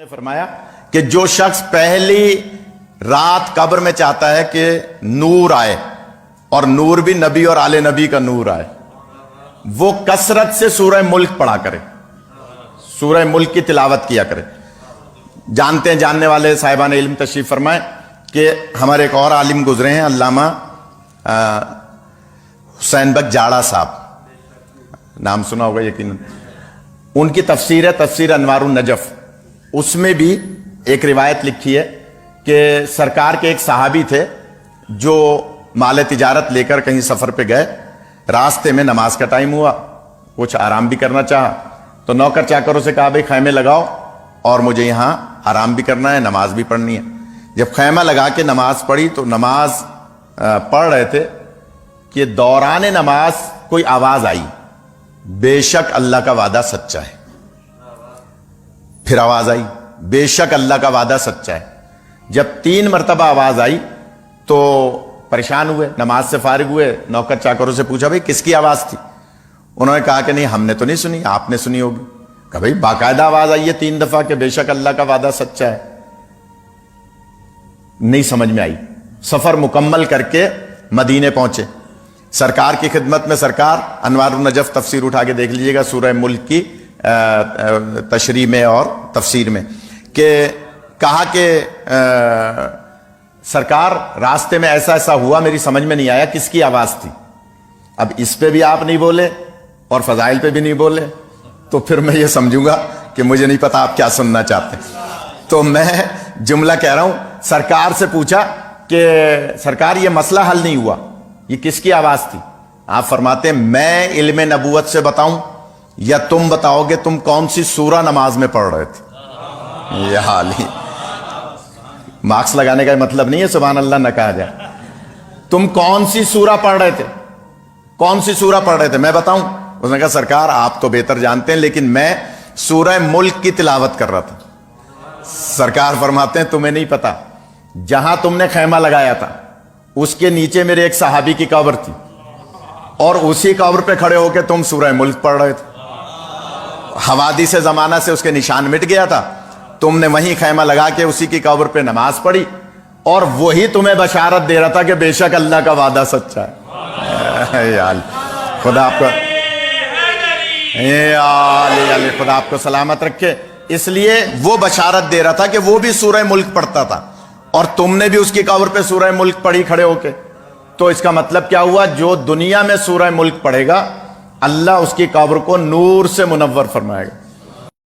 نے فرمایا کہ جو شخص پہلی رات قبر میں چاہتا ہے کہ نور آئے اور نور بھی نبی اور آل نبی کا نور آئے، وہ کثرت سے سورہ ملک پڑھا کرے، سورہ ملک کی تلاوت کیا کرے۔ جانتے ہیں جاننے والے صاحبان علم تشریف فرمائیں کہ ہمارے ایک اور عالم گزرے ہیں، علامہ حسین بک جاڑا صاحب، نام سنا ہوگا یقیناً۔ ان کی تفسیر ہے تفسیر انوار النجف، اس میں بھی ایک روایت لکھی ہے کہ سرکار کے ایک صحابی تھے جو مال تجارت لے کر کہیں سفر پہ گئے، راستے میں نماز کا ٹائم ہوا، کچھ آرام بھی کرنا چاہا تو نوکر چاکروں سے کہا بھائی خیمے لگاؤ اور مجھے یہاں آرام بھی کرنا ہے، نماز بھی پڑھنی ہے۔ جب خیمہ لگا کے نماز پڑھی تو نماز پڑھ رہے تھے کہ دوران نماز کوئی آواز آئی، بے شک اللہ کا وعدہ سچا ہے۔ پھر آواز آئی، بے شک اللہ کا وعدہ سچا ہے۔ جب 3 مرتبہ آواز آئی تو پریشان ہوئے، نماز سے فارغ ہوئے، نوکر چاکروں سے پوچھا بھائی کس کی آواز تھی؟ انہوں نے کہا کہ نہیں ہم نے تو نہیں سنی، آپ نے سنی ہوگی۔ کہا بھائی باقاعدہ آواز آئی ہے 3 دفعہ کہ بے شک اللہ کا وعدہ سچا ہے۔ نہیں سمجھ میں آئی، سفر مکمل کر کے مدینے پہنچے، سرکار کی خدمت میں سرکار انوار النجف تفسیر اٹھا کے دیکھ لیجئے گا سورہ ملک کی تشریح میں اور تفسیر میں، کہ کہا کہ سرکار راستے میں ایسا ایسا ہوا، میری سمجھ میں نہیں آیا کس کی آواز تھی۔ اب اس پہ بھی آپ نہیں بولے اور فضائل پہ بھی نہیں بولے تو پھر میں یہ سمجھوں گا کہ مجھے نہیں پتا آپ کیا سننا چاہتے ہیں۔ تو میں جملہ کہہ رہا ہوں، سرکار سے پوچھا کہ سرکار یہ مسئلہ حل نہیں ہوا، یہ کس کی آواز تھی؟ آپ فرماتے ہیں میں علم نبوت سے بتاؤں یا تم بتاؤ گے تم کون سی سورہ نماز میں پڑھ رہے تھے؟ یہ حال ہی، مارکس لگانے کا مطلب نہیں ہے سبحان اللہ نہ کہا جائے۔ تم کون سی سورہ پڑھ رہے تھے، کون سی سورہ پڑھ رہے تھے میں بتاؤں؟ اس نے کہا سرکار آپ تو بہتر جانتے ہیں لیکن میں سورہ ملک کی تلاوت کر رہا تھا۔ سرکار فرماتے ہیں تمہیں نہیں پتا، جہاں تم نے خیمہ لگایا تھا اس کے نیچے میرے ایک صحابی کی قبر تھی اور اسی قبر پہ کھڑے ہو کے تم سورہ ملک پڑھ رہے تھے۔ حوادث زمانہ سے اس کے نشان مٹ گیا تھا، تم نے وہیں خیمہ لگا کے اسی کی قبر پہ نماز پڑھی اور وہی تمہیں بشارت دے رہا تھا کہ بے شک اللہ کا وعدہ سچا ہے۔ خدا آپ کو خدا آپ کو سلامت رکھے۔ اس لیے وہ بشارت دے رہا تھا کہ وہ بھی سورہ ملک پڑھتا تھا اور تم نے بھی اس کی قبر پہ سورہ ملک پڑھی کھڑے ہو کے، تو اس کا مطلب کیا ہوا؟ جو دنیا میں سورہ ملک پڑھے گا اللہ اس کی قبر کو نور سے منور فرمائے گا۔